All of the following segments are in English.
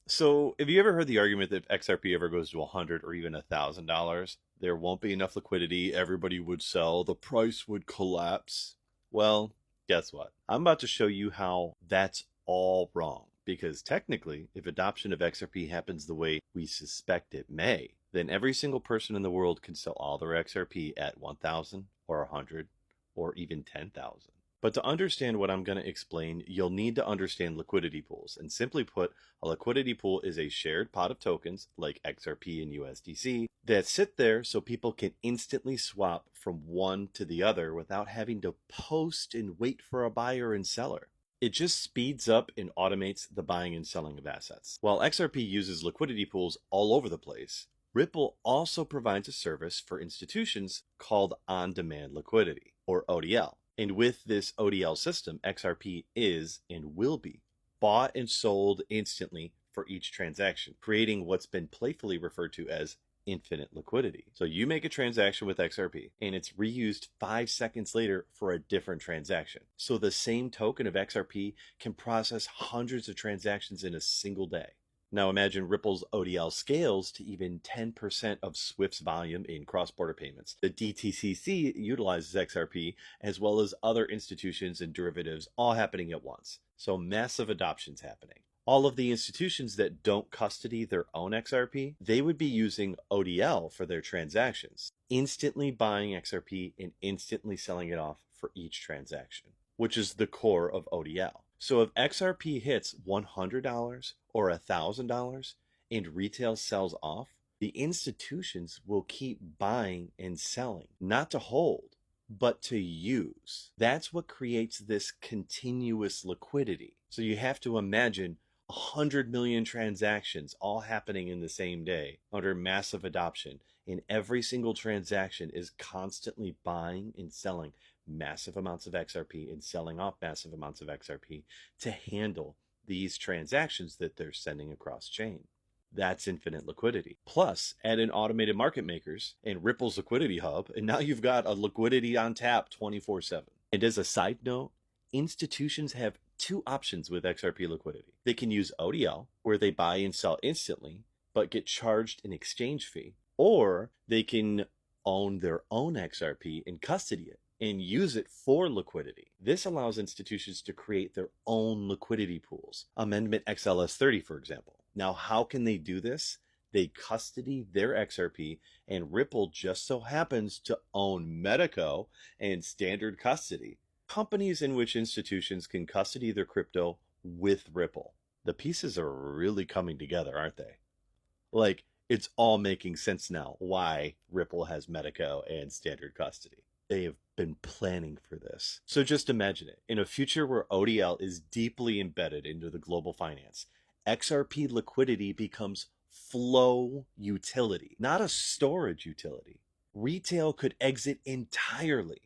So, have you ever heard the argument that if XRP ever goes to 100 or even $1,000, there won't be enough liquidity, everybody would sell, the price would collapse? Well, guess what? I'm about to show you how that's all wrong. Because technically, if adoption of XRP happens the way we suspect it may, then every single person in the world can sell all their XRP at 1,000 or 100 or even 10,000. But to understand what I'm going to explain, you'll need to understand liquidity pools. And simply put, a liquidity pool is a shared pot of tokens, like XRP and USDC, that sit there so people can instantly swap from one to the other without having to post and wait for a buyer and seller. It just speeds up and automates the buying and selling of assets. While XRP uses liquidity pools all over the place, Ripple also provides a service for institutions called on-demand liquidity, or ODL. And with this ODL system, XRP is and will be bought and sold instantly for each transaction, creating what's been playfully referred to as infinite liquidity. So you make a transaction with XRP and it's reused 5 seconds later for a different transaction. So the same token of XRP can process hundreds of transactions in a single day. Now imagine Ripple's ODL scales to even 10% of Swift's volume in cross-border payments. The DTCC utilizes XRP as well as other institutions and derivatives all happening at once. So massive adoption's happening. All of the institutions that don't custody their own XRP, they would be using ODL for their transactions, instantly buying XRP and instantly selling it off for each transaction, which is the core of ODL. So if XRP hits $100 or $1,000 and retail sells off, the institutions will keep buying and selling, not to hold, but to use. That's what creates this continuous liquidity. So you have to imagine 100 million transactions all happening in the same day under massive adoption. And every single transaction is constantly buying and selling massive amounts of XRP and selling off massive amounts of XRP to handle these transactions that they're sending across chain. That's infinite liquidity. Plus, add in automated market makers and Ripple's liquidity hub, and now you've got a liquidity on tap 24/7. And as a side note, institutions have two options with XRP liquidity. They can use ODL, where they buy and sell instantly, but get charged an exchange fee, or they can own their own XRP and custody it and use it for liquidity. This allows institutions to create their own liquidity pools. Amendment XLS30, for example. Now, how can they do this? They custody their XRP, and Ripple just so happens to own Medico and standard custody. Companies in which institutions can custody their crypto with Ripple. The pieces are really coming together, aren't they? Like, it's all making sense now why Ripple has Medico and standard custody. They have been planning for this. So just imagine it. In a future where ODL is deeply embedded into the global finance, XRP liquidity becomes flow utility, not a storage utility. Retail could exit entirely.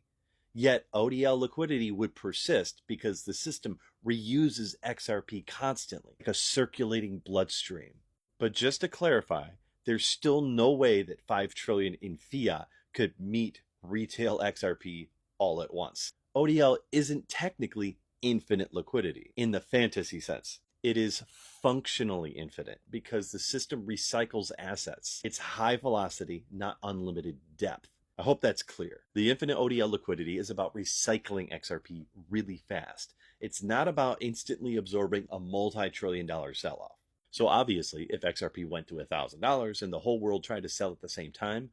Yet ODL liquidity would persist because the system reuses XRP constantly, like a circulating bloodstream. But just to clarify, there's still no way that 5 trillion in fiat could meet retail XRP all at once. ODL isn't technically infinite liquidity in the fantasy sense. It is functionally infinite because the system recycles assets. It's high velocity, not unlimited depth. I hope that's clear. The infinite ODL liquidity is about recycling XRP really fast. It's not about instantly absorbing a multi-trillion-dollar sell-off. So obviously, if XRP went to $1,000 and the whole world tried to sell at the same time,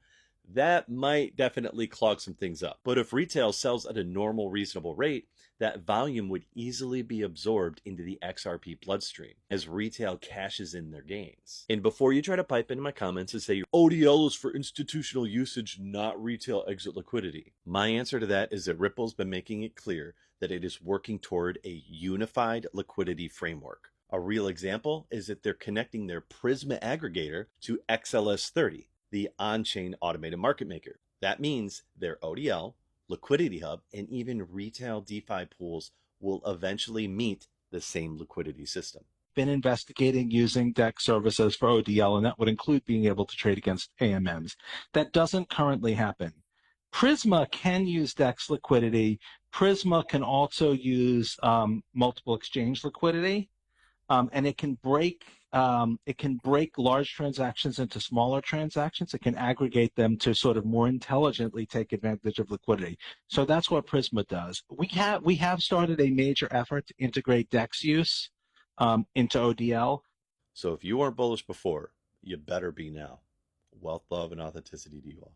that might definitely clog some things up. But if retail sells at a normal, reasonable rate, that volume would easily be absorbed into the XRP bloodstream as retail cashes in their gains. And before you try to pipe into my comments and say ODL is for institutional usage, not retail exit liquidity, my answer to that is that Ripple's been making it clear that it is working toward a unified liquidity framework. A real example is that they're connecting their Prisma aggregator to XLS30, the on-chain automated market maker. That means their ODL, liquidity hub, and even retail DeFi pools will eventually meet the same liquidity system. Been investigating using DEX services for ODL, and that would include being able to trade against AMMs. That doesn't currently happen. Prisma can use DEX liquidity. Prisma can also use multiple exchange liquidity, and it can break It can break large transactions into smaller transactions. It can aggregate them to sort of more intelligently take advantage of liquidity. So that's what Prisma does. We have started a major effort to integrate DEX use into ODL. So if you weren't bullish before, you better be now. Wealth, love, and authenticity to you all.